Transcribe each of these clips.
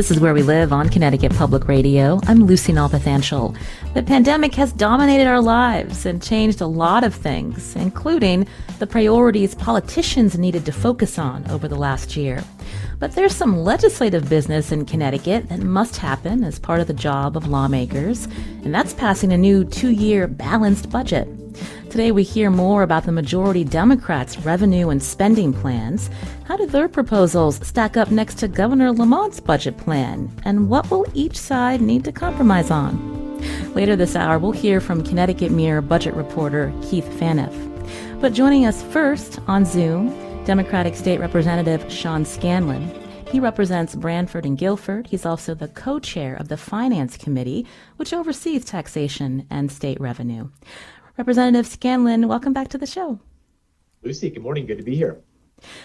This is Where We Live on Connecticut Public Radio. I'm Lucy Nalpathanchel. The pandemic has dominated our lives and changed a lot of things, including the priorities politicians needed to focus on over the last year. But there's some legislative business in Connecticut that must happen as part of the job of lawmakers, and that's passing a new 2-year balanced budget. Today we hear more about the majority Democrats' revenue and spending plans. How do their proposals stack up next to Governor Lamont's budget plan? And what will each side need to compromise on? Later this hour, we'll hear from Connecticut Mirror budget reporter Keith Phaneuf. But joining us first on Zoom, Democratic State Representative Sean Scanlon. He represents Branford and Guilford. He's also the co-chair of the Finance Committee, which oversees taxation and state revenue. Representative Scanlon, welcome back to the show. Lucy, good morning. Good to be here.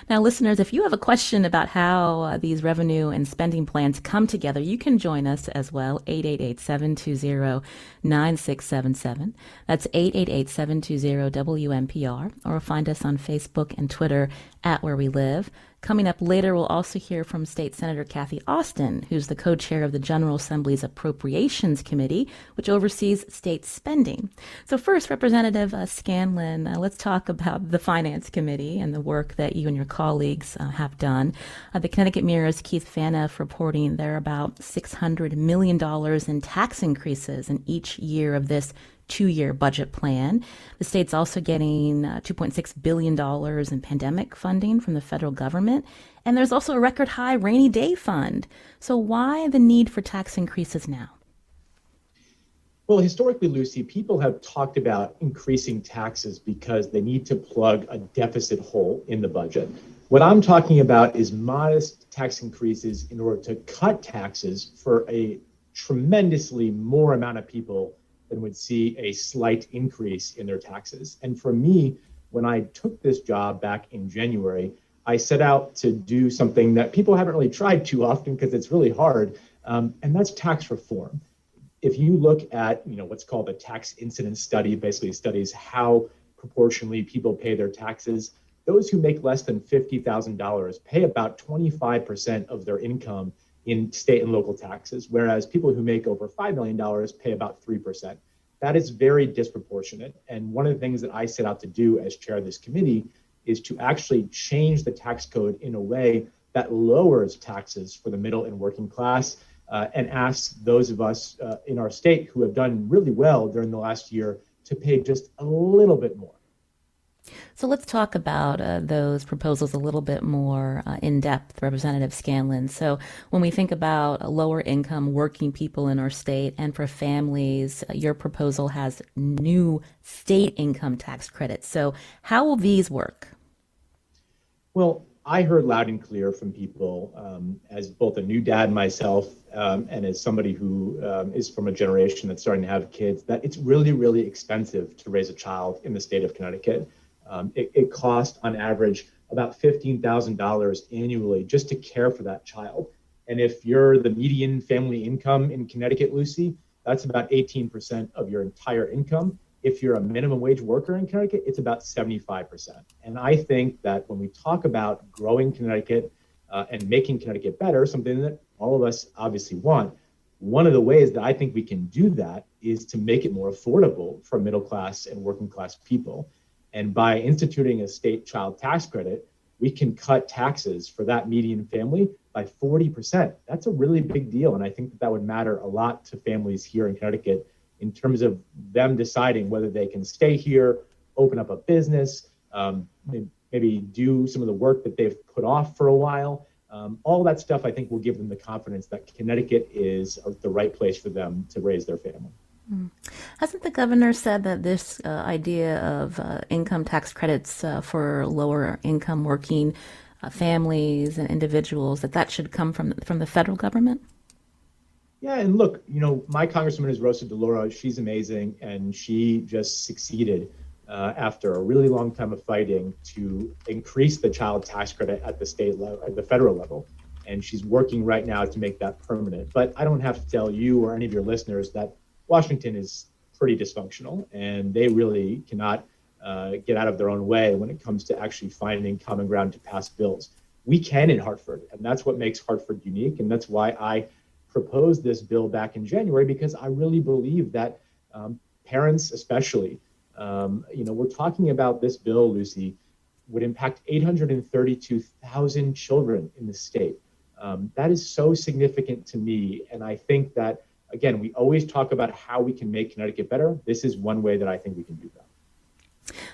Now, listeners, if you have a question about how these revenue and spending plans come together, you can join us as well, 888-720-9677. That's 888-720-WNPR, or find us on Facebook and Twitter at Where We Live. Coming up later, we'll also hear from State Senator Kathy Osten, who's the co-chair of the General Assembly's Appropriations Committee, which oversees state spending. So first, Representative Scanlon, let's talk about the Finance Committee and the work that you and your colleagues have done. The Connecticut Mirror's Keith Phaneuf reporting there are about $600 million in tax increases in each year of this 2-year budget plan. The state's also getting $2.6 billion in pandemic funding from the federal government. And there's also a record high rainy day fund. So why the need for tax increases now? Well, historically, Lucy, people have talked about increasing taxes because they need to plug a deficit hole in the budget. What I'm talking about is modest tax increases in order to cut taxes for a tremendously more amount of people than would see a slight increase in their taxes. And for me, when I took this job back in January, I set out to do something that people haven't really tried too often because it's really hard, and that's tax reform. If you look at what's called a tax incidence study, basically studies how proportionally people pay their taxes, those who make less than $50,000 pay about 25% of their income in state and local taxes, whereas people who make over $5 million pay about 3%. That is very disproportionate. And one of the things that I set out to do as chair of this committee is to actually change the tax code in a way that lowers taxes for the middle and working class and asks those of us in our state who have done really well during the last year to pay just a little bit more. So let's talk about those proposals a little bit more in depth, Representative Scanlon. So when we think about lower income working people in our state and for families, your proposal has new state income tax credits. So how will these work? Well, I heard loud and clear from people as both a new dad myself and as somebody who is from a generation that's starting to have kids, that it's really, really expensive to raise a child in the state of Connecticut. It costs on average about $15,000 annually just to care for that child. And if you're the median family income in Connecticut, Lucy, that's about 18% of your entire income. If you're a minimum wage worker in Connecticut, it's about 75%. And I think that when we talk about growing Connecticut and making Connecticut better, something that all of us obviously want, one of the ways that I think we can do that is to make it more affordable for middle class and working class people. And by instituting a state child tax credit, we can cut taxes for that median family by 40%. That's a really big deal. And I think that would matter a lot to families here in Connecticut in terms of them deciding whether they can stay here, open up a business, maybe do some of the work that they've put off for a while. All that stuff, I think, will give them the confidence that Connecticut is the right place for them to raise their family. Hasn't the governor said that this idea of income tax credits for lower income working families and individuals, that should come from the federal government? Yeah, and look, my congresswoman is Rosa DeLauro. She's amazing, and she just succeeded after a really long time of fighting to increase the child tax credit at the state level, at the federal level. And she's working right now to make that permanent. But I don't have to tell you or any of your listeners that Washington is pretty dysfunctional, and they really cannot get out of their own way when it comes to actually finding common ground to pass bills. We can in Hartford, and that's what makes Hartford unique. And that's why I proposed this bill back in January, because I really believe that parents, especially, we're talking about this bill, Lucy, would impact 832,000 children in the state. That is so significant to me. And I think that, again, we always talk about how we can make Connecticut better. This is one way that I think we can do that.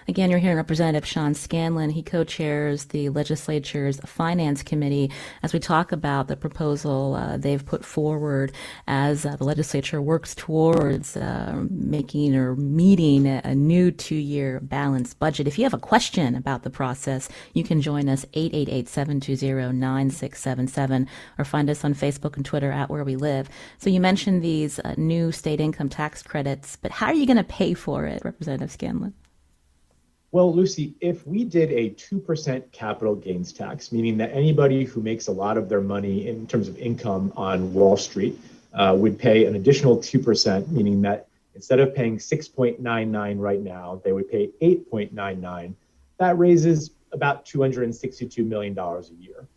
Again, you're hearing Representative Sean Scanlon. He co-chairs the legislature's Finance Committee as we talk about the proposal they've put forward as the legislature works towards making or meeting a new 2-year balanced budget. If you have a question about the process, you can join us 888-720-9677 or find us on Facebook and Twitter at Where We Live. So you mentioned these new state income tax credits, but how are you going to pay for it, Representative Scanlon? Well, Lucy, if we did a 2% capital gains tax, meaning that anybody who makes a lot of their money in terms of income on Wall Street would pay an additional 2%, meaning that instead of paying 6.99 right now, they would pay 8.99. That raises about $262 million a year.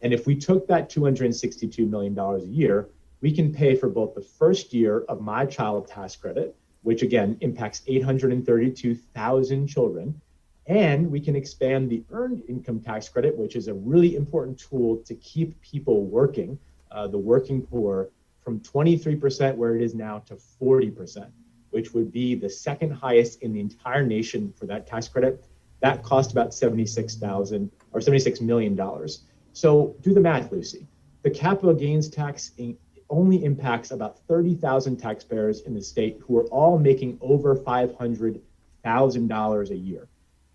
And if we took that $262 million a year, we can pay for both the first year of My Child tax credit, which again impacts 832,000 children. And we can expand the earned income tax credit, which is a really important tool to keep people working, the working poor, from 23% where it is now to 40%, which would be the second highest in the entire nation for that tax credit. That cost about $76 million. So do the math, Lucy. The capital gains tax only impacts about 30,000 taxpayers in the state who are all making over $500,000 a year.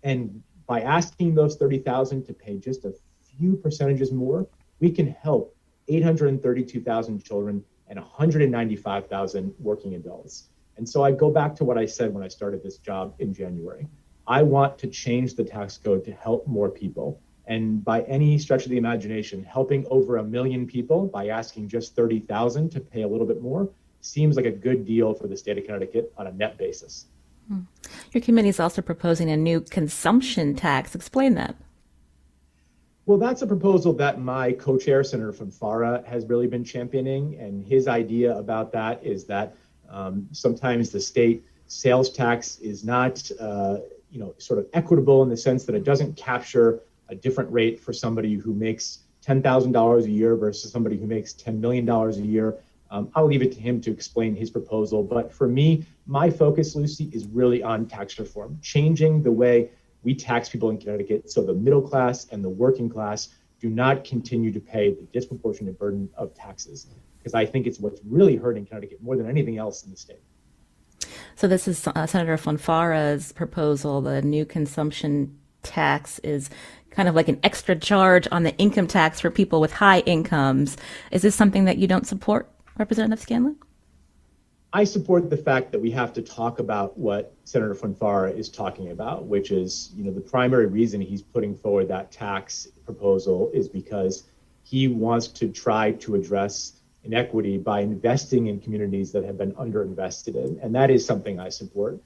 And by asking those 30,000 to pay just a few percentages more, we can help 832,000 children and 195,000 working adults. And so I go back to what I said when I started this job in January. I want to change the tax code to help more people. And by any stretch of the imagination, helping over 1 million people by asking just 30,000 to pay a little bit more seems like a good deal for the state of Connecticut on a net basis. Your committee is also proposing a new consumption tax. Explain that. Well, that's a proposal that my co-chair, Senator Phaneuf, has really been championing. And his idea about that is that sometimes the state sales tax is not, sort of equitable in the sense that it doesn't capture a different rate for somebody who makes $10,000 a year versus somebody who makes $10 million a year. I'll leave it to him to explain his proposal. But for me, my focus, Lucy, is really on tax reform, changing the way we tax people in Connecticut so the middle class and the working class do not continue to pay the disproportionate burden of taxes, because I think it's what's really hurting Connecticut more than anything else in the state. So this is Senator Phaneuf's proposal. The new consumption tax is kind of like an extra charge on the income tax for people with high incomes. Is this something that you don't support, Representative Scanlon? I support the fact that we have to talk about what Senator Phaneuf is talking about, which is, the primary reason he's putting forward that tax proposal is because he wants to try to address inequity by investing in communities that have been underinvested in. And that is something I support.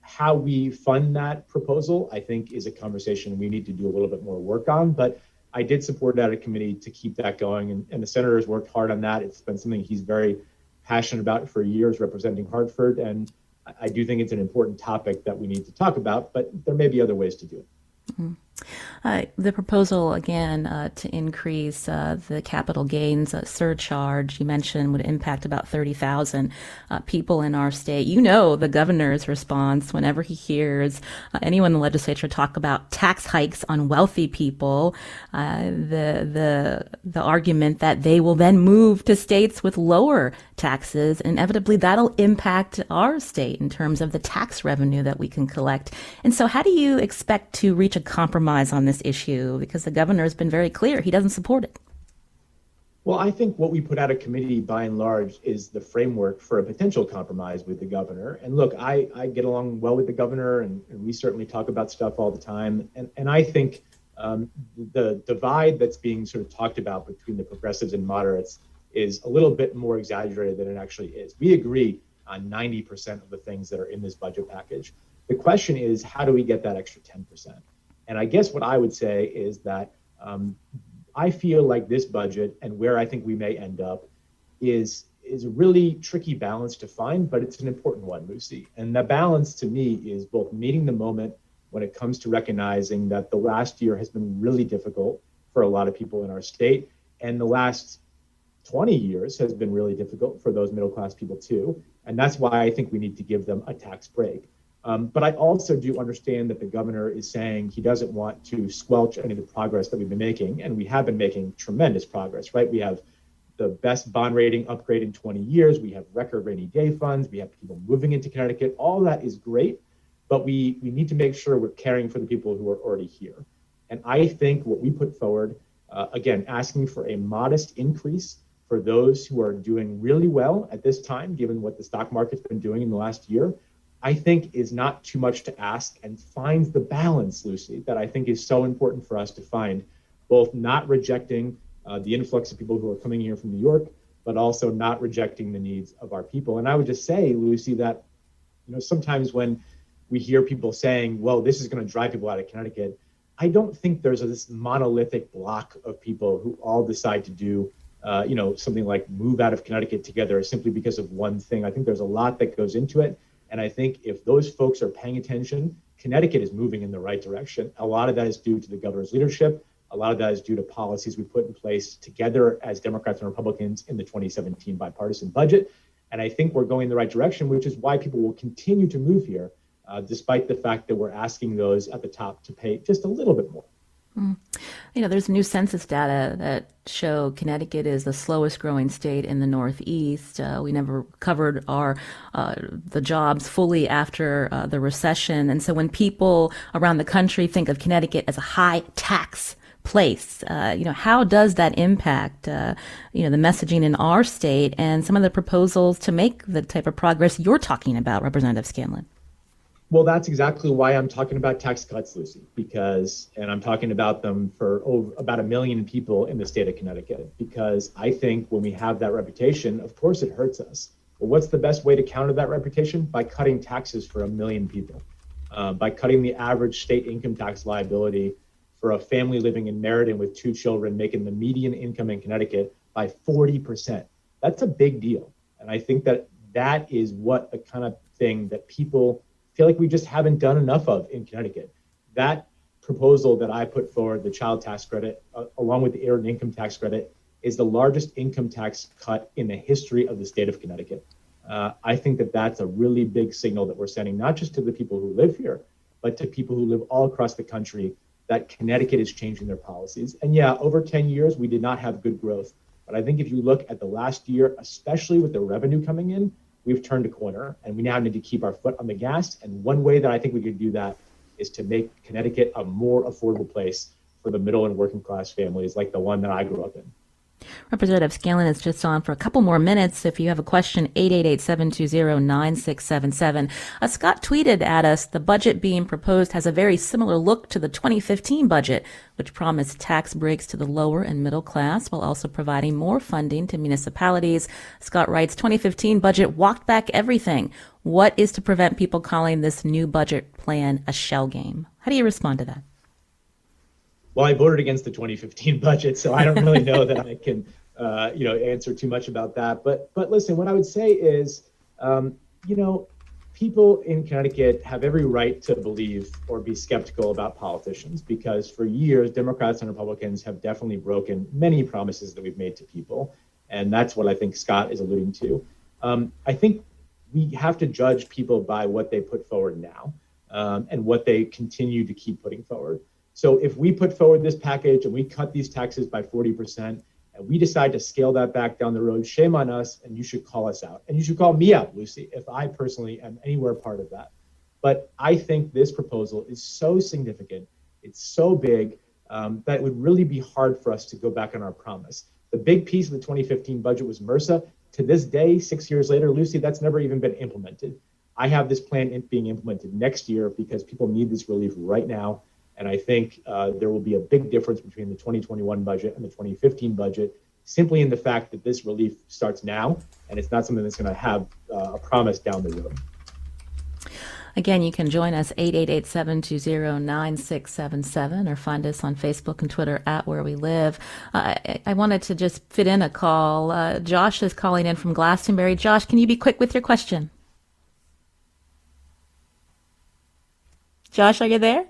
How we fund that proposal, I think, is a conversation we need to do a little bit more work on. But I did support that at a committee to keep that going. And the senator has worked hard on that. It's been something he's very passionate about for years, representing Hartford. And I do think it's an important topic that we need to talk about, but there may be other ways to do it. Mm-hmm. The proposal, again, to increase the capital gains surcharge, you mentioned, would impact about 30,000 people in our state. The governor's response whenever he hears anyone in the legislature talk about tax hikes on wealthy people, the argument that they will then move to states with lower taxes. Inevitably, that'll impact our state in terms of the tax revenue that we can collect. And so how do you expect to reach a compromise on this issue? Because the governor has been very clear he doesn't support it. Well, I think what we put out of committee by and large is the framework for a potential compromise with the governor. And look, I get along well with the governor, and we certainly talk about stuff all the time. And I think the divide that's being sort of talked about between the progressives and moderates is a little bit more exaggerated than it actually is. We agree on 90% of the things that are in this budget package. The question is, how do we get that extra 10%? And I guess what I would say is that I feel like this budget and where I think we may end up is a really tricky balance to find, but it's an important one, Lucy. And the balance to me is both meeting the moment when it comes to recognizing that the last year has been really difficult for a lot of people in our state, and the last 20 years has been really difficult for those middle class people too. And that's why I think we need to give them a tax break. But I also do understand that the governor is saying he doesn't want to squelch any of the progress that we've been making. And we have been making tremendous progress, right? We have the best bond rating upgrade in 20 years. We have record rainy day funds. We have people moving into Connecticut. All that is great, but we need to make sure we're caring for the people who are already here. And I think what we put forward, again, asking for a modest increase for those who are doing really well at this time, given what the stock market's been doing in the last year, I think is not too much to ask and finds the balance, Lucy, that I think is so important for us to find, both not rejecting the influx of people who are coming here from New York, but also not rejecting the needs of our people. And I would just say, Lucy, that sometimes when we hear people saying, well, this is going to drive people out of Connecticut, I don't think there's this monolithic block of people who all decide to do something like move out of Connecticut together simply because of one thing. I think there's a lot that goes into it. And I think if those folks are paying attention, Connecticut is moving in the right direction. A lot of that is due to the governor's leadership. A lot of that is due to policies we put in place together as Democrats and Republicans in the 2017 bipartisan budget. And I think we're going in the right direction, which is why people will continue to move here, despite the fact that we're asking those at the top to pay just a little bit more. There's new census data that show Connecticut is the slowest growing state in the Northeast. We never covered the jobs fully after the recession. And so when people around the country think of Connecticut as a high tax place, how does that impact, the messaging in our state and some of the proposals to make the type of progress you're talking about, Representative Scanlon? Well, that's exactly why I'm talking about tax cuts, Lucy, and I'm talking about them for about 1 million people in the state of Connecticut, because I think when we have that reputation, of course it hurts us. But what's the best way to counter that reputation? By cutting taxes for 1 million people, by cutting the average state income tax liability for a family living in Meriden with 2 children, making the median income in Connecticut by 40%. That's a big deal. And I think that is what the kind of thing that people feel like we just haven't done enough of in Connecticut. That proposal that I put forward, the child tax credit, along with the earned income tax credit, is the largest income tax cut in the history of the state of Connecticut. I think that's a really big signal that we're sending, not just to the people who live here, but to people who live all across the country, that Connecticut is changing their policies. And yeah, over 10 years, we did not have good growth. But I think if you look at the last year, especially with the revenue coming in, we've turned a corner, and we now need to keep our foot on the gas. And one way that I think we could do that is to make Connecticut a more affordable place for the middle and working class families like the one that I grew up in. Representative Scanlon is just on for a couple more minutes. If you have a question, 888-720-9677. Scott tweeted at us, the budget being proposed has a very similar look to the 2015 budget, which promised tax breaks to the lower and middle class while also providing more funding to municipalities. Scott writes, 2015 budget walked back everything. What is to prevent people calling this new budget plan a shell game? How do you respond to that? Well, I voted against the 2015 budget, so I don't really know that I can, answer too much about that. But listen, what I would say is, people in Connecticut have every right to believe or be skeptical about politicians, because for years, Democrats and Republicans have definitely broken many promises that we've made to people. And that's what I think Scott is alluding to. I think we have to judge people by what they put forward now and what they continue to keep putting forward. So if we put forward this package and we cut these taxes by 40% and we decide to scale that back down the road, shame on us, and you should call us out. And you should call me out, Lucy, if I personally am anywhere part of that. But I think this proposal is so significant, it's so big, that it would really be hard for us to go back on our promise. The big piece of the 2015 budget was MRSA. To this day, 6 years later, Lucy, that's never even been implemented. I have this plan being implemented next year because people need this relief right now. And I think there will be a big difference between the 2021 budget and the 2015 budget, simply in the fact that this relief starts now, and it's not something that's going to have a promise down the road. Again, you can join us 888-720-9677 or find us on Facebook and Twitter at Where We Live. I wanted to just fit in a call. Josh is calling in from Glastonbury. Josh, can you be quick with your question? Josh, are you there?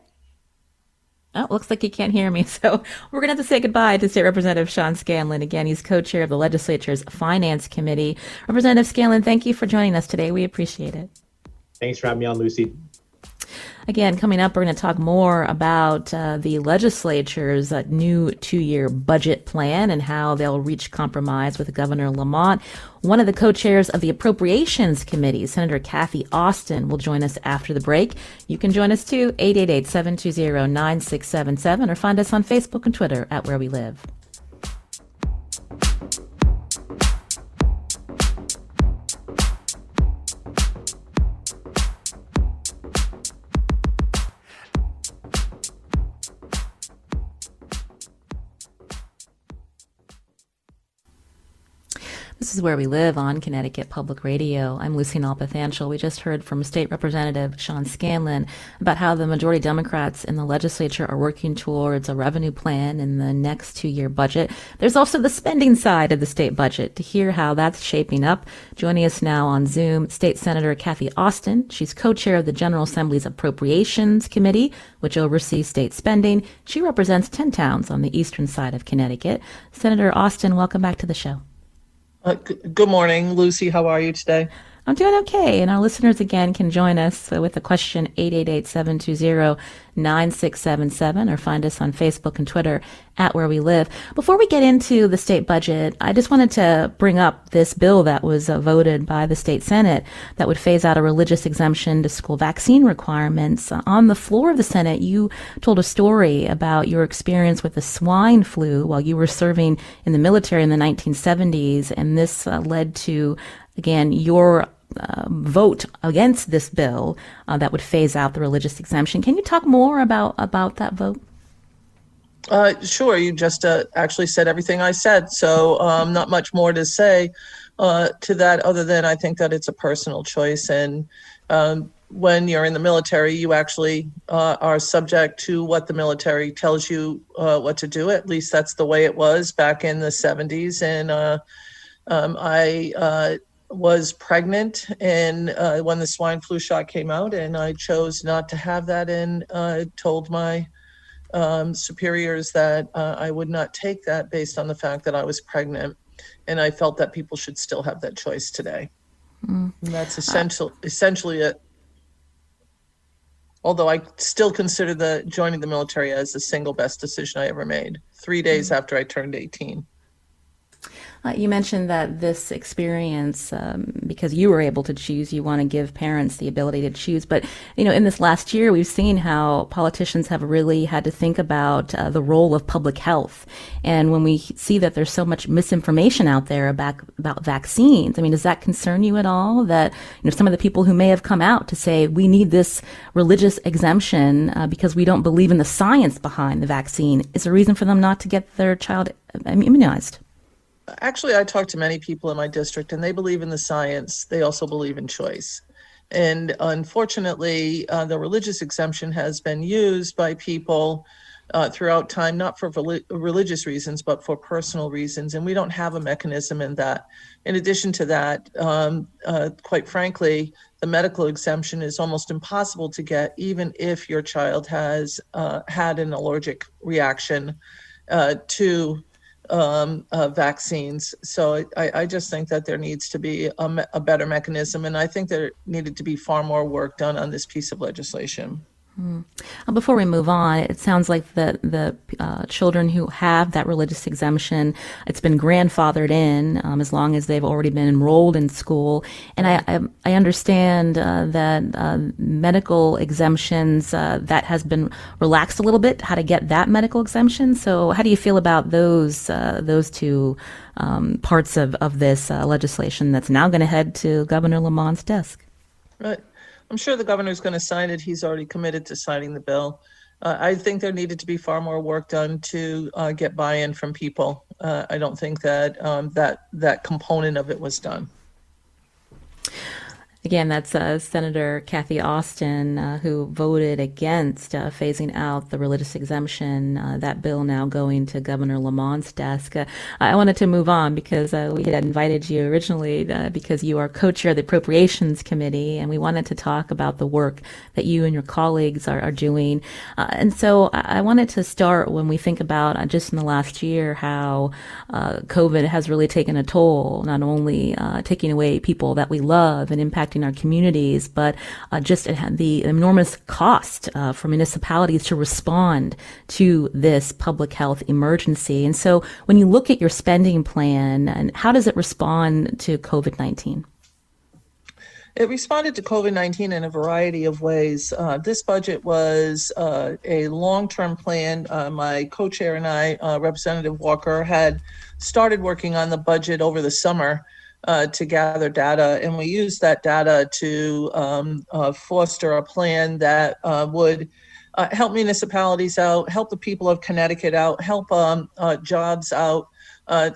Oh, looks like you can't hear me. So we're going to have to say goodbye to State Representative Sean Scanlon. Again, he's co-chair of the legislature's Finance Committee. Representative Scanlon, thank you for joining us today. We appreciate it. Thanks for having me on, Lucy. Again, coming up, we're going to talk more about the legislature's new 2-year budget plan and how they'll reach compromise with Governor Lamont. One of the co-chairs of the Appropriations Committee, Senator Kathy Osten, will join us after the break. You can join us too, 888-720-9677, or find us on Facebook and Twitter at Where We Live. This is Where We Live on Connecticut Public Radio. I'm Lucy Nalpathanchel. We just heard from State Representative Sean Scanlon about how the majority Democrats in the legislature are working towards a revenue plan in the next 2-year budget. There's also the spending side of the state budget. To hear how that's shaping up, joining us now on Zoom, State Senator Kathy Osten. She's co-chair of the General Assembly's Appropriations Committee, which oversees state spending. She represents 10 towns on the eastern side of Connecticut. Senator Osten, welcome back to the show. Good morning, Lucy. How are you today? I'm doing okay. And our listeners, again, can join us with a question, 888-720-9677, or find us on Facebook and Twitter at Where We Live. Before we get into the state budget, I just wanted to bring up this bill that was voted by the state Senate that would phase out a religious exemption to school vaccine requirements. On the floor of the Senate, you told a story about your experience with the swine flu while you were serving in the military in the 1970s, and this led to, again, your vote against this bill that would phase out the religious exemption. Can you talk more about that vote? Sure. You just actually said everything I said. So not much more to say to that other than I think that it's a personal choice. And when you're in the military, you actually are subject to what the military tells you what to do. At least that's the way it was back in the 70s. And I was pregnant and when the swine flu shot came out, and I chose not to have that, and told my superiors that I would not take that based on the fact that I was pregnant, and I felt that people should still have that choice today. And that's essentially it. Although I still consider joining the military as the single best decision I ever made, 3 days after I turned 18. You mentioned that this experience, because you were able to choose, you want to give parents the ability to choose. But, in this last year, we've seen how politicians have really had to think about the role of public health. And when we see that there's so much misinformation out there about vaccines, does that concern you at all? That, some of the people who may have come out to say we need this religious exemption because we don't believe in the science behind the vaccine, is a reason for them not to get their child immunized? Actually, I talked to many people in my district, and they believe in the science. They also believe in choice. And unfortunately, the religious exemption has been used by people throughout time, not for religious reasons, but for personal reasons. And we don't have a mechanism in that. In addition to that, quite frankly, the medical exemption is almost impossible to get, even if your child has had an allergic reaction to vaccines. So I just think that there needs to be a better mechanism, and I think there needed to be far more work done on this piece of legislation. Before we move on, it sounds like the children who have that religious exemption, it's been grandfathered in as long as they've already been enrolled in school. And I understand that medical exemptions, that has been relaxed a little bit, how to get that medical exemption. So how do you feel about those two parts of this legislation that's now going to head to Governor Lamont's desk? Right. I'm sure the governor's going to sign it. He's already committed to signing the bill. I think there needed to be far more work done to get buy-in from people. I don't think that that component of it was done. Again, that's Senator Kathy Osten, who voted against phasing out the religious exemption. That bill now going to Governor Lamont's desk. I wanted to move on because we had invited you originally because you are co-chair of the Appropriations Committee, and we wanted to talk about the work that you and your colleagues are doing. And so I wanted to start when we think about just in the last year how COVID has really taken a toll, not only taking away people that we love and impacting our communities, but just the enormous cost for municipalities to respond to this public health emergency. And so when you look at your spending plan, and how does it respond to COVID-19? It responded to COVID-19 in a variety of ways. This budget was a long-term plan. My co-chair and I, Representative Walker, had started working on the budget over the summer to gather data, and we used that data to foster a plan that would help municipalities out, help the people of Connecticut out, help jobs out,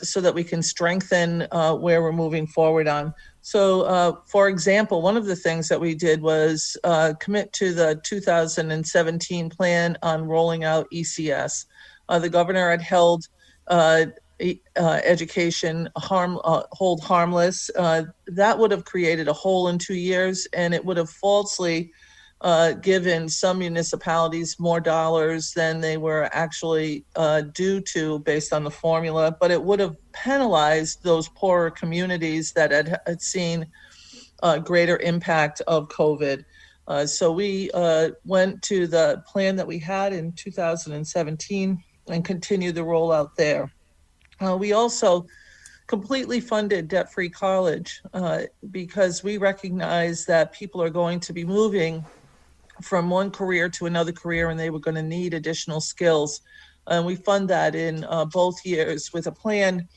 so that we can strengthen where we're moving forward on. So, for example, one of the things that we did was commit to the 2017 plan on rolling out ECS. The governor had held education hold harmless. That would have created a hole in 2 years, and it would have falsely given some municipalities more dollars than they were actually due to based on the formula, but it would have penalized those poorer communities that had seen greater impact of COVID. So we went to the plan that we had in 2017 and continued the rollout there. We also completely funded debt-free college because we recognize that people are going to be moving from one career to another career, and they were going to need additional skills. And we fund that in both years with a plan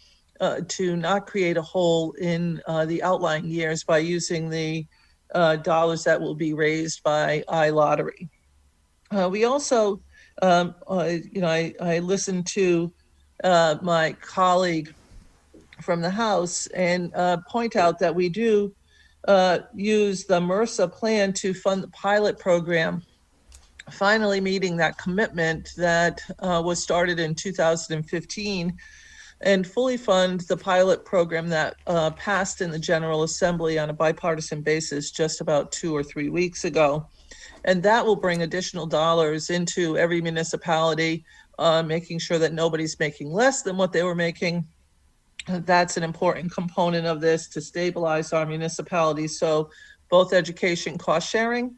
to not create a hole in the outlying years by using the dollars that will be raised by iLottery. We also, I listened to my colleague from the House and point out that we do use the MRSA plan to fund the pilot program, finally meeting that commitment that was started in 2015, and fully fund the pilot program that passed in the General Assembly on a bipartisan basis just about 2 or 3 weeks ago. And that will bring additional dollars into every municipality, making sure that nobody's making less than what they were making. That's an important component of this to stabilize our municipalities. So both education cost sharing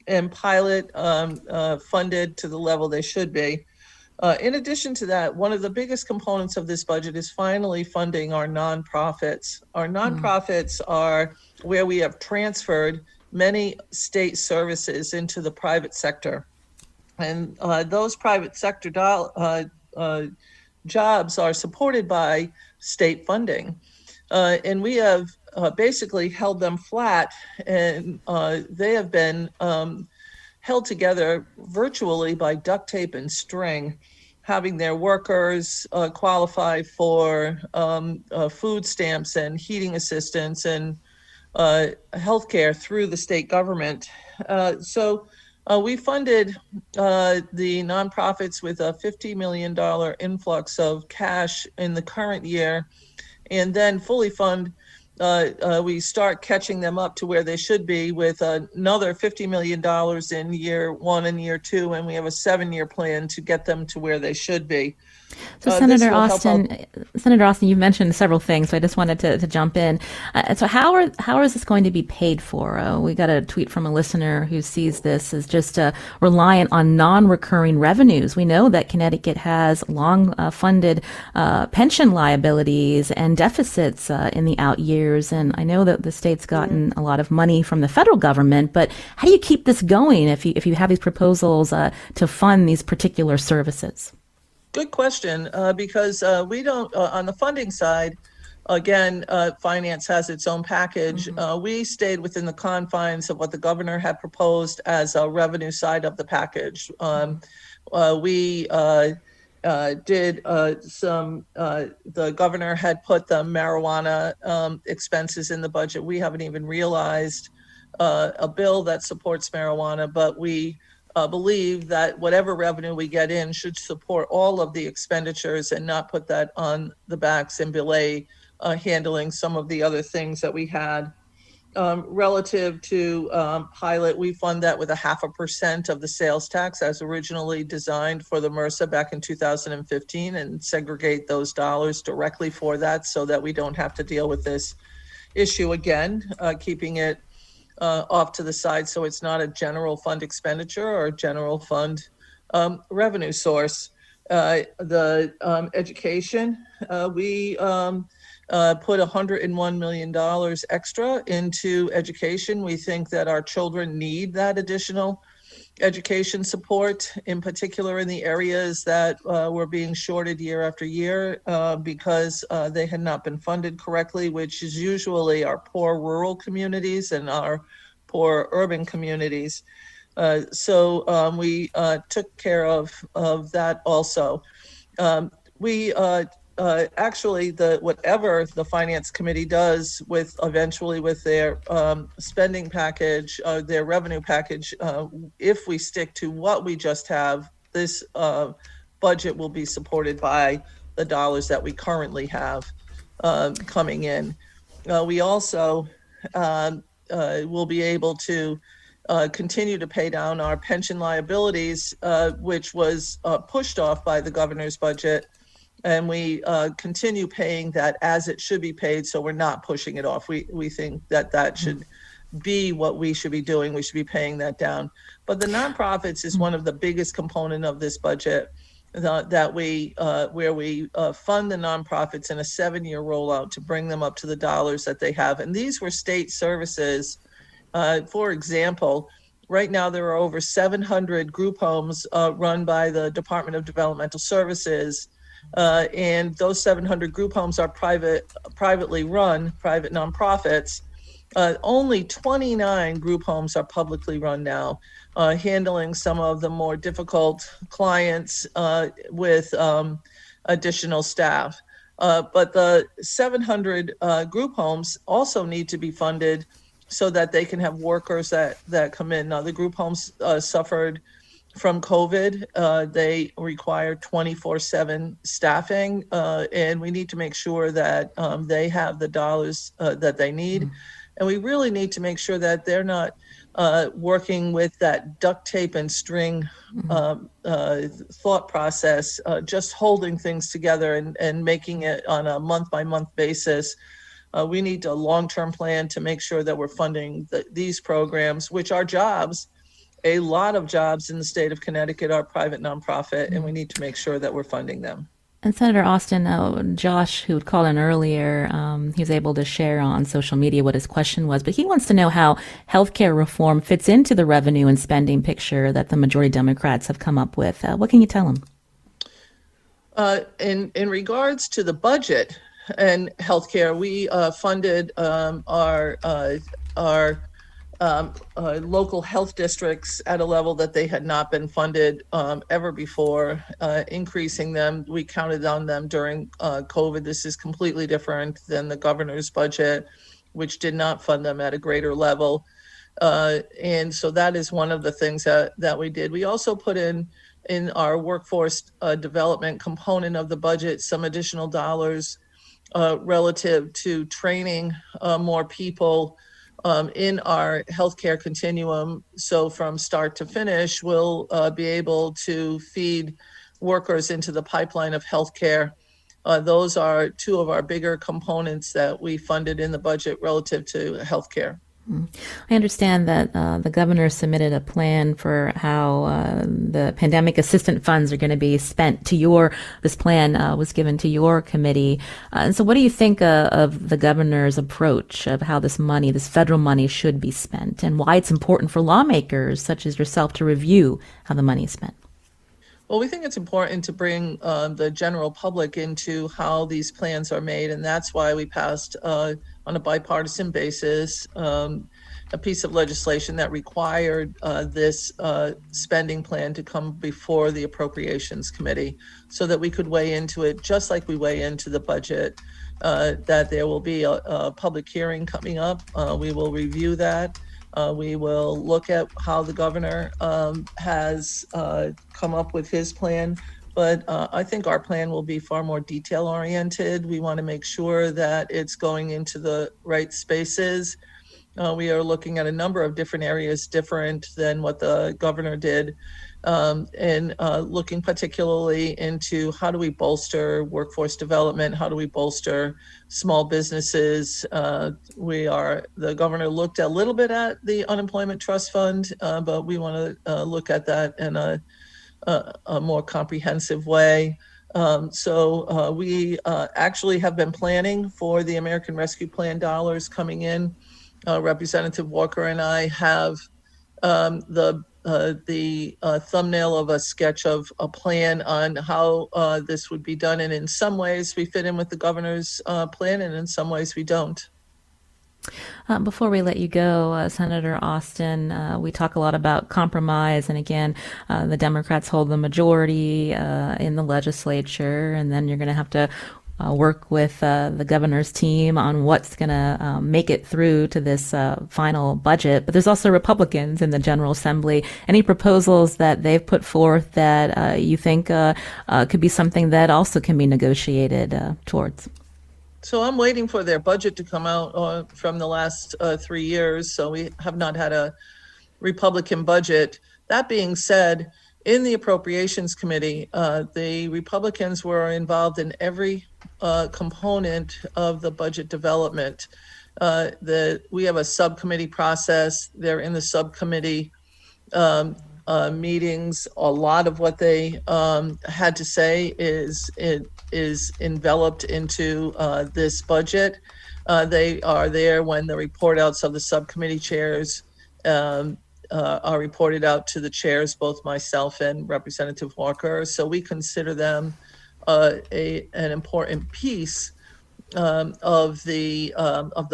and pilot funded to the level they should be. In addition to that, one of the biggest components of this budget is finally funding our nonprofits. Our nonprofits are where we have transferred many state services into the private sector. And those private sector jobs are supported by state funding. And we have basically held them flat, and they have been held together virtually by duct tape and string, having their workers qualify for food stamps and heating assistance and healthcare through the state government. So we funded the nonprofits with a $50 million influx of cash in the current year, and then fully fund. We start catching them up to where they should be with another $50 million in year 1 and year 2, and we have a 7-year plan to get them to where they should be. So Senator Osten, you mentioned several things, so I just wanted to jump in. So how is this going to be paid for? We got a tweet from a listener who sees this as just reliant on non-recurring revenues. We know that Connecticut has long funded pension liabilities and deficits in the out years, and I know that the state's gotten a lot of money from the federal government, but how do you keep this going if you have these proposals to fund these particular services? Good question, because we don't, on the funding side, again, finance has its own package. We stayed within the confines of what the governor had proposed as a revenue side of the package. We did the governor had put the marijuana expenses in the budget. We haven't even realized a bill that supports marijuana, but we believe that whatever revenue we get in should support all of the expenditures and not put that on the backs and belay handling some of the other things that we had. Relative to pilot, we fund that with 0.5% of the sales tax as originally designed for the MRSA back in 2015, and segregate those dollars directly for that so that we don't have to deal with this issue again, keeping it off to the side so it's not a general fund expenditure or a general fund revenue source. The education, we put $101 million extra into education. We think that our children need that additional education support, in particular in the areas that were being shorted year after year because they had not been funded correctly, which is usually our poor rural communities and our poor urban communities. So we took care of that also. Actually, whatever the finance committee does with eventually with their spending package, their revenue package, if we stick to what we just have, this budget will be supported by the dollars that we currently have coming in. We also will be able to continue to pay down our pension liabilities, which was pushed off by the governor's budget. And we continue paying that as it should be paid, so we're not pushing it off. We think that should be what we should be doing. We should be paying that down. But the nonprofits is one of the biggest component of this budget where we fund the nonprofits in a 7-year rollout to bring them up to the dollars that they have. And these were state services. For example, right now there are over 700 group homes run by the Department of Developmental Services. And those 700 group homes are privately run, private nonprofits. Only 29 group homes are publicly run now, handling some of the more difficult clients with additional staff. But the 700 group homes also need to be funded so that they can have workers that come in. Now, the group homes suffered from COVID. They require 24/7 staffing, and we need to make sure that they have the dollars that they need. And we really need to make sure that they're not working with that duct tape and string thought process, just holding things together and making it on a month-by-month basis. We need a long-term plan to make sure that we're funding these programs, which are jobs. A lot of jobs in the state of Connecticut are private nonprofit, and we need to make sure that we're funding them. And Senator Osten, Josh, who had called in earlier, he was able to share on social media what his question was, but he wants to know how healthcare reform fits into the revenue and spending picture that the majority Democrats have come up with. What can you tell him? In regards to the budget and healthcare, we funded our local health districts at a level that they had not been funded ever before, increasing them. We counted on them during COVID. This is completely different than the governor's budget, which did not fund them at a greater level. And so that is one of the things that we did. We also put in our workforce development component of the budget some additional dollars relative to training more people in our healthcare continuum. So from start to finish, we'll be able to feed workers into the pipeline of healthcare. Those are two of our bigger components that we funded in the budget relative to healthcare. I understand that the governor submitted a plan for how the pandemic assistance funds are going to be spent to this plan was given to your committee. And so what do you think of the governor's approach of how this federal money should be spent, and why it's important for lawmakers such as yourself to review how the money is spent? Well, we think it's important to bring the general public into how these plans are made, and that's why we passed on a bipartisan basis a piece of legislation that required this spending plan to come before the Appropriations Committee so that we could weigh into it just like we weigh into the budget, that there will be a public hearing coming up. We will review that. We will look at how the governor has come up with his plan. But I think our plan will be far more detail oriented. We want to make sure that it's going into the right spaces. We are looking at a number of different areas different than what the governor did, and looking particularly into how do we bolster workforce development, how do we bolster small businesses. The governor looked a little bit at the unemployment trust fund, but we want to look at that in a more comprehensive way. So we actually have been planning for the American Rescue Plan dollars coming in. Representative Walker and I have the thumbnail of a sketch of a plan on how this would be done. And in some ways we fit in with the governor's plan, and in some ways we don't. Before we let you go, Senator Osten, we talk a lot about compromise, and again, the Democrats hold the majority in the legislature, and then you're going to have to work with the governor's team on what's going to make it through to this final budget. But there's also Republicans in the General Assembly. Any proposals that they've put forth that you think could be something that also can be negotiated towards? So I'm waiting for their budget to come out from the last 3 years. So we have not had a Republican budget. That being said, in the Appropriations Committee, the Republicans were involved in every component of the budget development. We have a subcommittee process. They're in the subcommittee meetings. A lot of what they had to say is enveloped into this budget. They are there when the report outs of the subcommittee chairs are reported out to the chairs, both myself and Representative Walker. So we consider them an important piece of the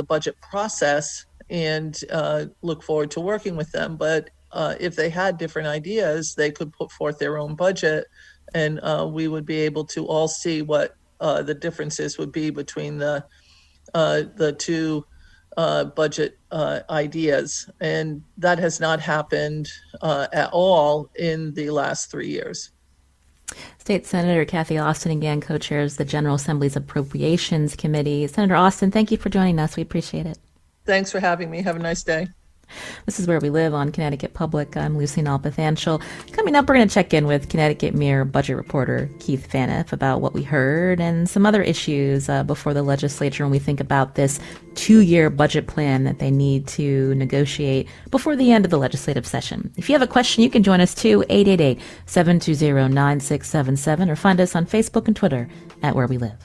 budget process, and look forward to working with them. But if they had different ideas, they could put forth their own budget, and we would be able to all see what the differences would be between the two budget ideas. And that has not happened at all in the last 3 years. State Senator Kathy Osten again co-chairs the General Assembly's Appropriations Committee. Senator Osten, thank you for joining us. We appreciate it. Thanks for having me. Have a nice day. This is Where We Live on Connecticut Public. I'm Lucy Nalpathanchel. Coming up, we're going to check in with Connecticut Mirror budget reporter Keith Phaneuf about what we heard and some other issues before the legislature when we think about this 2-year budget plan that they need to negotiate before the end of the legislative session. If you have a question, you can join us too, 888-720-9677, or find us on Facebook and Twitter at Where We Live.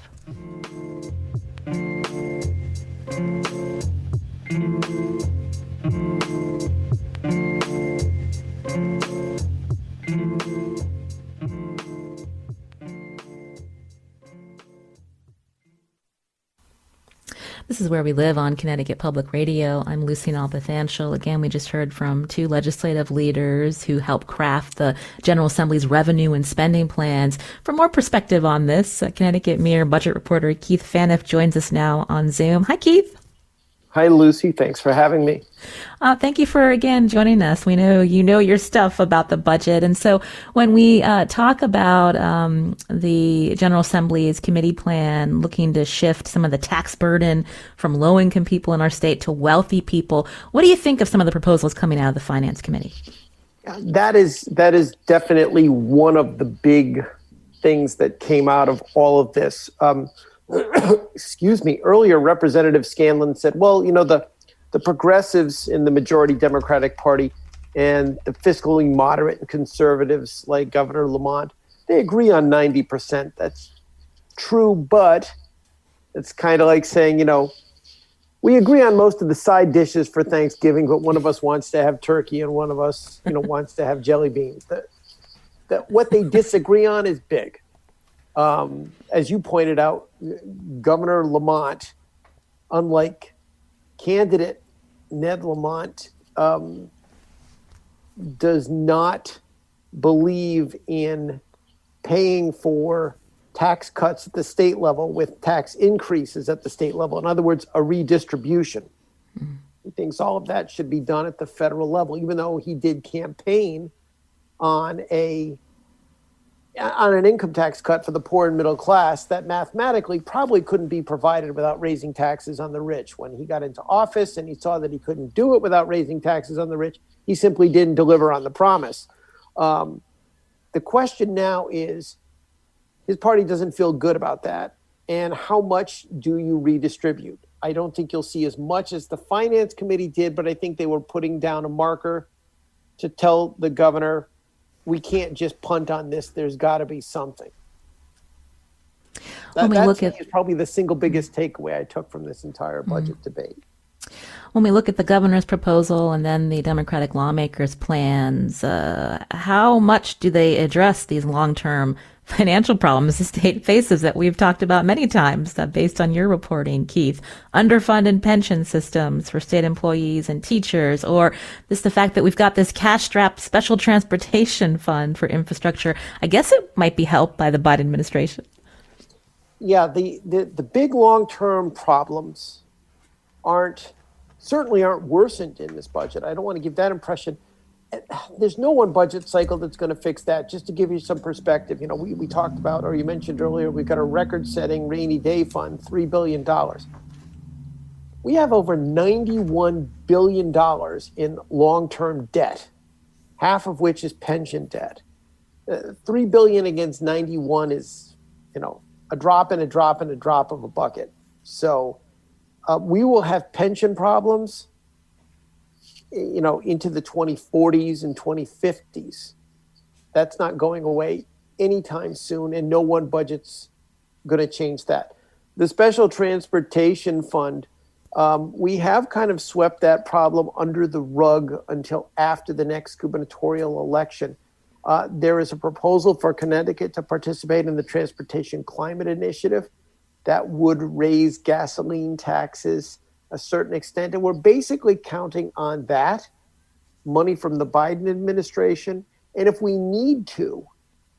This is Where We Live on Connecticut Public Radio. I'm Lucy Nalpathanchel. Again, we just heard from two legislative leaders who helped craft the General Assembly's revenue and spending plans. For more perspective on this, Connecticut Mirror budget reporter Keith Phaneuf joins us now on Zoom. Hi, Keith. Hi, Lucy. Thanks for having me. Thank you for, again, joining us. We know you know your stuff about the budget. And so when we talk about the General Assembly's committee plan looking to shift some of the tax burden from low-income people in our state to wealthy people, what do you think of some of the proposals coming out of the Finance Committee? That is definitely one of the big things that came out of all of this. Excuse me, earlier Representative Scanlon said, well, you know, the progressives in the majority Democratic Party and the fiscally moderate and conservatives like Governor Lamont, they agree on 90%. That's true, but it's kind of like saying, you know, we agree on most of the side dishes for Thanksgiving, but one of us wants to have turkey and one of us, you know, wants to have jelly beans. That what they disagree on is big. As you pointed out, Governor Lamont, unlike candidate Ned Lamont, does not believe in paying for tax cuts at the state level with tax increases at the state level. In other words, a redistribution. Mm-hmm. He thinks all of that should be done at the federal level, even though he did campaign on an income tax cut for the poor and middle class that mathematically probably couldn't be provided without raising taxes on the rich. When he got into office and he saw that he couldn't do it without raising taxes on the rich, he simply didn't deliver on the promise. The question now is, his party doesn't feel good about that. And how much do you redistribute? I don't think you'll see as much as the finance committee did, but I think they were putting down a marker to tell the governor, we can't just punt on this. There's got to be something. That's probably the single biggest takeaway I took from this entire budget debate. When we look at the governor's proposal and then the Democratic lawmakers' plans, how much do they address these long-term financial problems the state faces that we've talked about many times, based on your reporting, Keith? Underfunded pension systems for state employees and teachers, or the fact that we've got this cash-strapped special transportation fund for infrastructure. I guess it might be helped by the Biden administration. Yeah, the big long-term problems certainly aren't worsened in this budget. I don't want to give that impression. There's no one budget cycle that's going to fix that. Just to give you some perspective, we talked about, or you mentioned earlier, we've got a record-setting rainy day fund, $3 billion. We have over $91 billion in long-term debt, half of which is pension debt. $3 billion against 91 is, a drop in a drop in a drop of a bucket. So we will have pension problems into the 2040s and 2050s. That's not going away anytime soon, and no one budget's going to change that. The Special Transportation Fund, we have kind of swept that problem under the rug until after the next gubernatorial election. There is a proposal for Connecticut to participate in the Transportation Climate Initiative that would raise gasoline taxes a certain extent. And we're basically counting on that money from the Biden administration. And if we need to,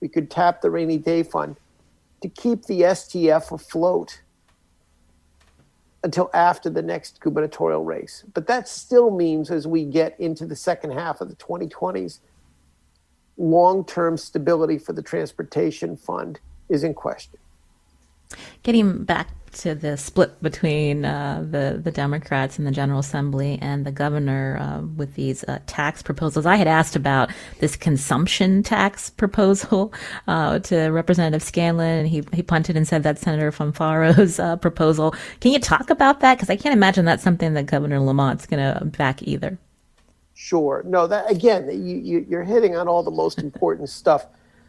we could tap the rainy day fund to keep the STF afloat until after the next gubernatorial race. But that still means, as we get into the second half of the 2020s, long-term stability for the transportation fund is in question. Getting back to the split between the Democrats in the General Assembly and the governor with these tax proposals, I had asked about this consumption tax proposal to Representative Scanlon, and he punted and said that's Senator Fanfaro's proposal. Can you talk about that? Because I can't imagine that's something that Governor Lamont's going to back either. Sure. No, that again, you're hitting on all the most important stuff.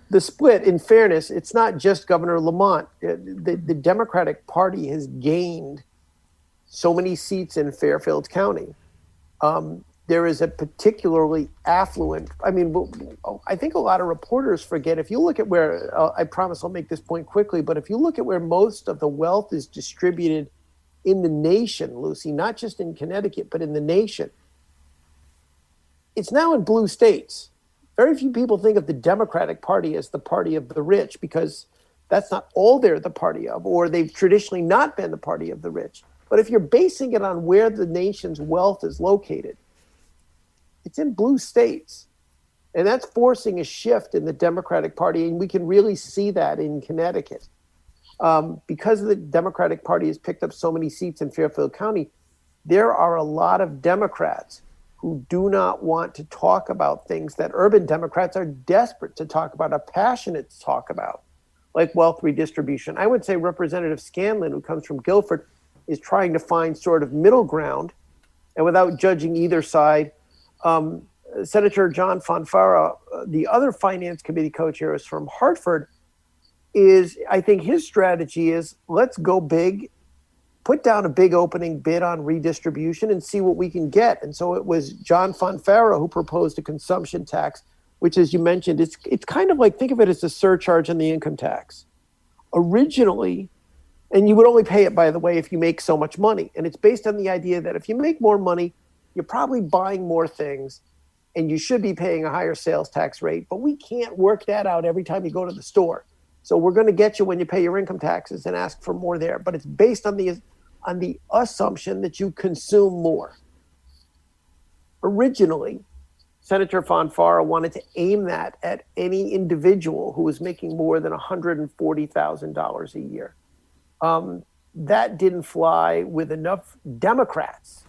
The split, in fairness, it's not just Governor Lamont. The Democratic Party has gained so many seats in Fairfield County. There is a particularly affluent, I think a lot of reporters forget, if you look at where, I promise I'll make this point quickly, but if you look at where most of the wealth is distributed in the nation, Lucy, not just in Connecticut, but in the nation, it's now in blue states. Very few people think of the Democratic Party as the party of the rich, because that's not all they're the party of, or they've traditionally not been the party of the rich. But if you're basing it on where the nation's wealth is located, it's in blue states. And that's forcing a shift in the Democratic Party. And we can really see that in Connecticut. Because the Democratic Party has picked up so many seats in Fairfield County, there are a lot of Democrats who do not want to talk about things that urban Democrats are desperate to talk about, are passionate to talk about, like wealth redistribution. I would say Representative Scanlon, who comes from Guilford, is trying to find sort of middle ground. And without judging either side, Senator John Fanfara, the other finance committee co-chair, is from Hartford, I think his strategy is, let's go big, put down a big opening bid on redistribution and see what we can get. And so it was John Fanfara who proposed a consumption tax, which, as you mentioned, it's kind of like, think of it as a surcharge on the income tax. Originally, and you would only pay it, by the way, if you make so much money. And it's based on the idea that if you make more money, you're probably buying more things and you should be paying a higher sales tax rate. But we can't work that out every time you go to the store. So we're going to get you when you pay your income taxes and ask for more there. But it's based on the assumption that you consume more. Originally, Senator Fonfara wanted to aim that at any individual who was making more than $140,000 a year. That didn't fly with enough Democrats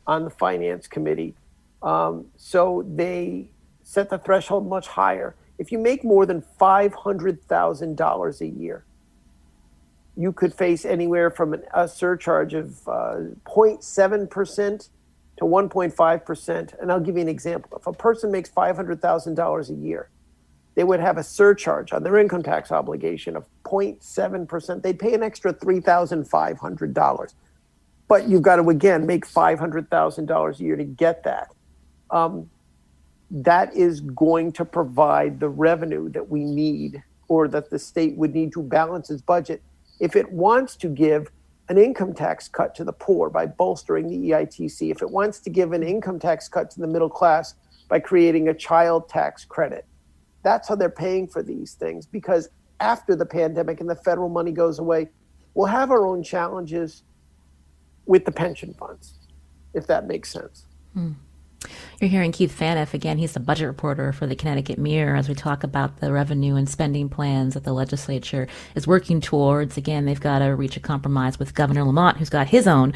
on the Finance Committee. So they set the threshold much higher. If you make more than $500,000 a year, you could face anywhere from a surcharge of 0.7% to 1.5%. And I'll give you an example. If a person makes $500,000 a year, they would have a surcharge on their income tax obligation of 0.7%. They'd pay an extra $3,500. But you've got to, again, make $500,000 a year to get that. That is going to provide the revenue that we need, or that the state would need to balance its budget if it wants to give an income tax cut to the poor by bolstering the EITC, if it wants to give an income tax cut to the middle class by creating a child tax credit. That's how they're paying for these things, because after the pandemic and the federal money goes away, we'll have our own challenges with the pension funds, if that makes sense. You're hearing Keith Phaneuf again. He's the budget reporter for the Connecticut Mirror as we talk about the revenue and spending plans that the legislature is working towards. Again, they've got to reach a compromise with Governor Lamont, who's got his own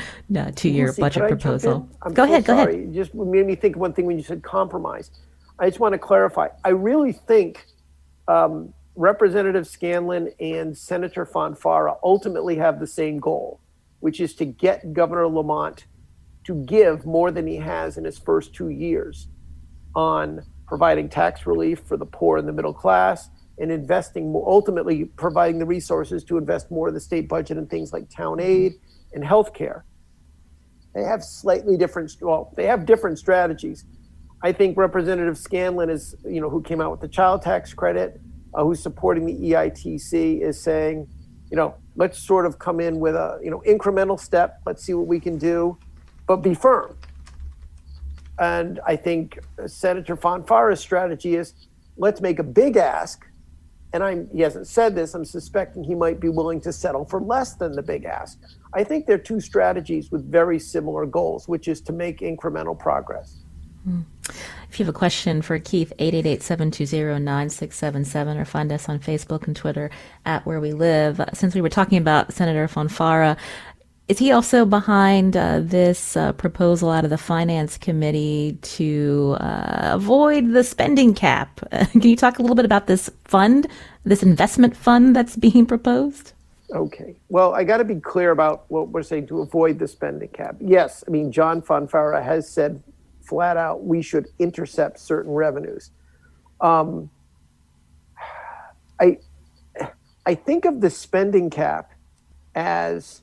two-year budget proposal. Go ahead. You just made me think of one thing when you said compromise. I just want to clarify. I really think Representative Scanlon and Senator Fonfara ultimately have the same goal, which is to get Governor Lamont to give more than he has in his first 2 years on providing tax relief for the poor and the middle class, and investing more, ultimately providing the resources to invest more of the state budget in things like town aid and healthcare. They have they have different strategies. I think Representative Scanlon is, who came out with the child tax credit, who's supporting the EITC, is saying, let's sort of come in with a, incremental step. Let's see what we can do, but be firm. And I think Senator Fonfara's strategy is, let's make a big ask. And he hasn't said this, I'm suspecting he might be willing to settle for less than the big ask. I think they're two strategies with very similar goals, which is to make incremental progress. If you have a question for Keith, 888-720-9677, or find us on Facebook and Twitter at Where We Live. Since we were talking about Senator Fonfara, is he also behind this proposal out of the Finance Committee to avoid the spending cap? Can you talk a little bit about this fund, this investment fund that's being proposed? Okay. Well, I got to be clear about what we're saying, to avoid the spending cap. Yes, John Fonfara has said flat out we should intercept certain revenues. I think of the spending cap as,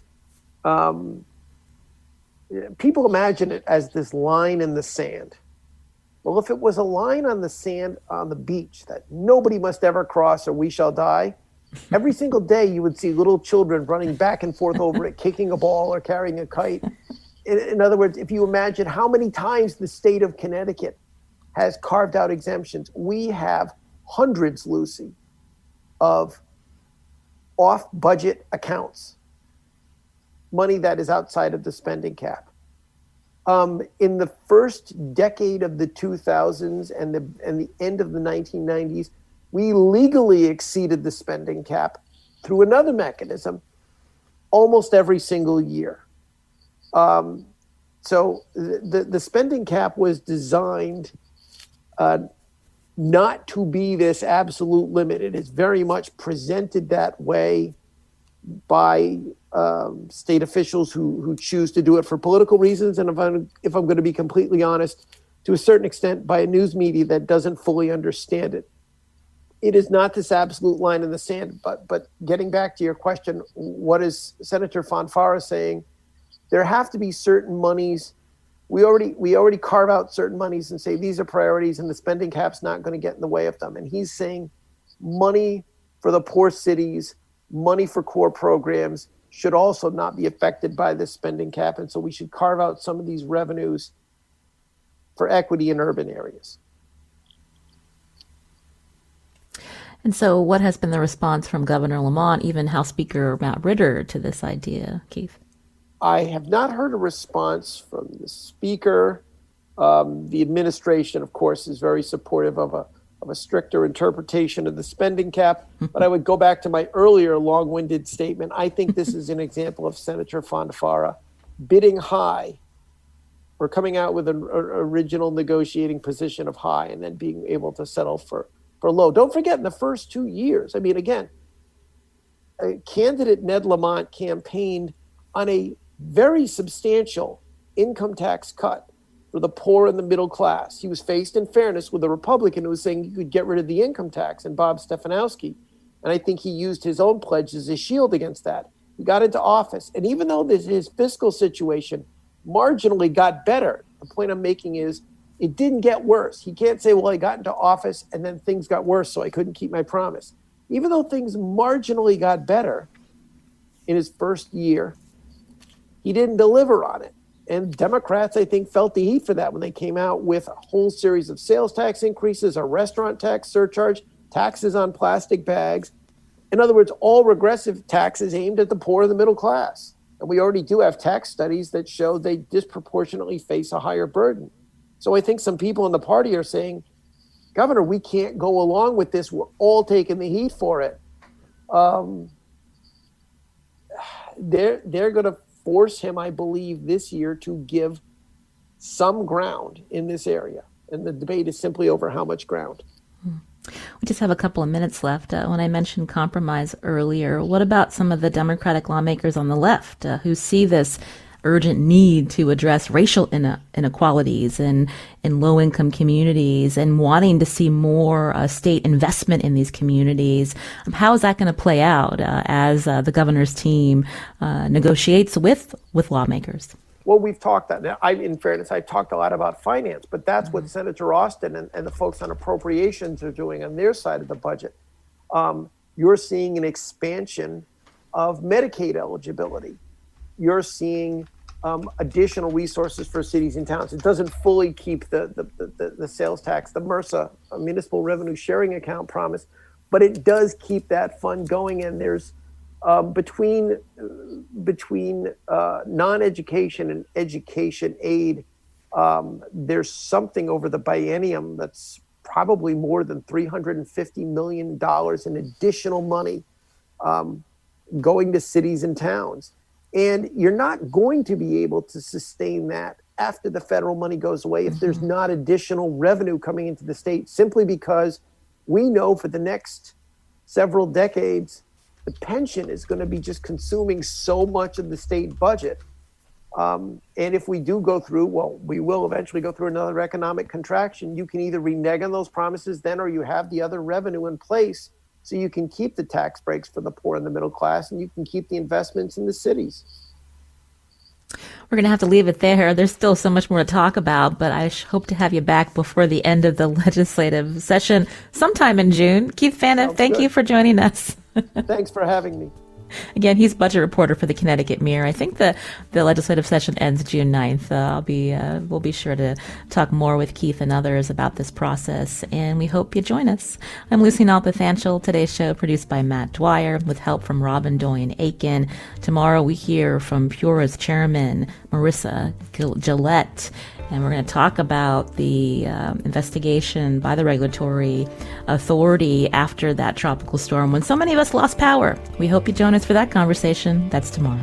people imagine it as this line in the sand. Well, if it was a line on the sand on the beach that nobody must ever cross or we shall die, every single day you would see little children running back and forth over it, kicking a ball or carrying a kite. In other words, if you imagine how many times the state of Connecticut has carved out exemptions, we have hundreds, Lucy, of off-budget accounts, money that is outside of the spending cap. In the first decade of the 2000s and the end of the 1990s, we legally exceeded the spending cap through another mechanism almost every single year. So the spending cap was designed not to be this absolute limit. It is very much presented that way by state officials who choose to do it for political reasons, and if I'm going to be completely honest, to a certain extent by a news media that doesn't fully understand it. It is not this absolute line in the sand, but getting back to your question, what is Senator Fonfara saying? There have to be certain monies. We already carve out certain monies and say these are priorities, and the spending cap's not going to get in the way of them. And he's saying money for the poor cities, money for core programs should also not be affected by this spending cap. And so we should carve out some of these revenues for equity in urban areas. And so what has been the response from Governor Lamont, even House Speaker Matt Ritter, to this idea, Keith? I have not heard a response from the speaker. The administration, of course, is very supportive of a stricter interpretation of the spending cap. But I would go back to my earlier long-winded statement. I think this is an example of Senator Fonfara bidding high or coming out with an original negotiating position of high and then being able to settle for low. Don't forget, in the first 2 years, I mean, again, candidate Ned Lamont campaigned on a very substantial income tax cut for the poor and the middle class. He was faced, in fairness, with a Republican who was saying you could get rid of the income tax, and Bob Stefanowski. And I think he used his own pledge as a shield against that. He got into office. And even though his fiscal situation marginally got better, the point I'm making is it didn't get worse. He can't say, well, I got into office and then things got worse, so I couldn't keep my promise. Even though things marginally got better in his first year, he didn't deliver on it. And Democrats, I think, felt the heat for that when they came out with a whole series of sales tax increases, a restaurant tax surcharge, taxes on plastic bags. In other words, all regressive taxes aimed at the poor and the middle class. And we already do have tax studies that show they disproportionately face a higher burden. So I think some people in the party are saying, Governor, we can't go along with this. We're all taking the heat for it. They're going to force him, I believe, this year to give some ground in this area. And the debate is simply over how much ground. We just have a couple of minutes left. When I mentioned compromise earlier, what about some of the Democratic lawmakers on the left who see this urgent need to address racial inequalities in low-income communities and wanting to see more state investment in these communities? How is that going to play out as the governor's team negotiates with lawmakers? Well, we've talked that. Now, in fairness, I've talked a lot about finance, but that's what Senator Osten and the folks on appropriations are doing on their side of the budget. You're seeing an expansion of Medicaid eligibility. You're seeing additional resources for cities and towns. It doesn't fully keep the sales tax, the MRSA, municipal revenue sharing account promise, but it does keep that fund going. And there's between non-education and education aid, there's something over the biennium that's probably more than $350 million in additional money going to cities and towns. And you're not going to be able to sustain that after the federal money goes away if there's not additional revenue coming into the state, simply because we know for the next several decades, the pension is going to be just consuming so much of the state budget. And if we do go through, well, we will eventually go through another economic contraction, you can either renege on those promises then, or you have the other revenue in place so you can keep the tax breaks for the poor and the middle class, and you can keep the investments in the cities. We're going to have to leave it there. There's still so much more to talk about, but I hope to have you back before the end of the legislative session sometime in June. Keith Phaneuf, thank you for joining us. Thanks for having me. Again, he's budget reporter for the Connecticut Mirror. I think the legislative session ends June 9th. We'll be sure to talk more with Keith and others about this process, and we hope you join us. I'm Lucy Nalpathanchel. Today's show produced by Matt Dwyer with help from Robin Doyen-Aiken. Tomorrow we hear from Pura's chairman, Marissa Gillette, and we're going to talk about the investigation by the regulatory authority after that tropical storm when so many of us lost power. We hope you join us for that conversation. That's tomorrow.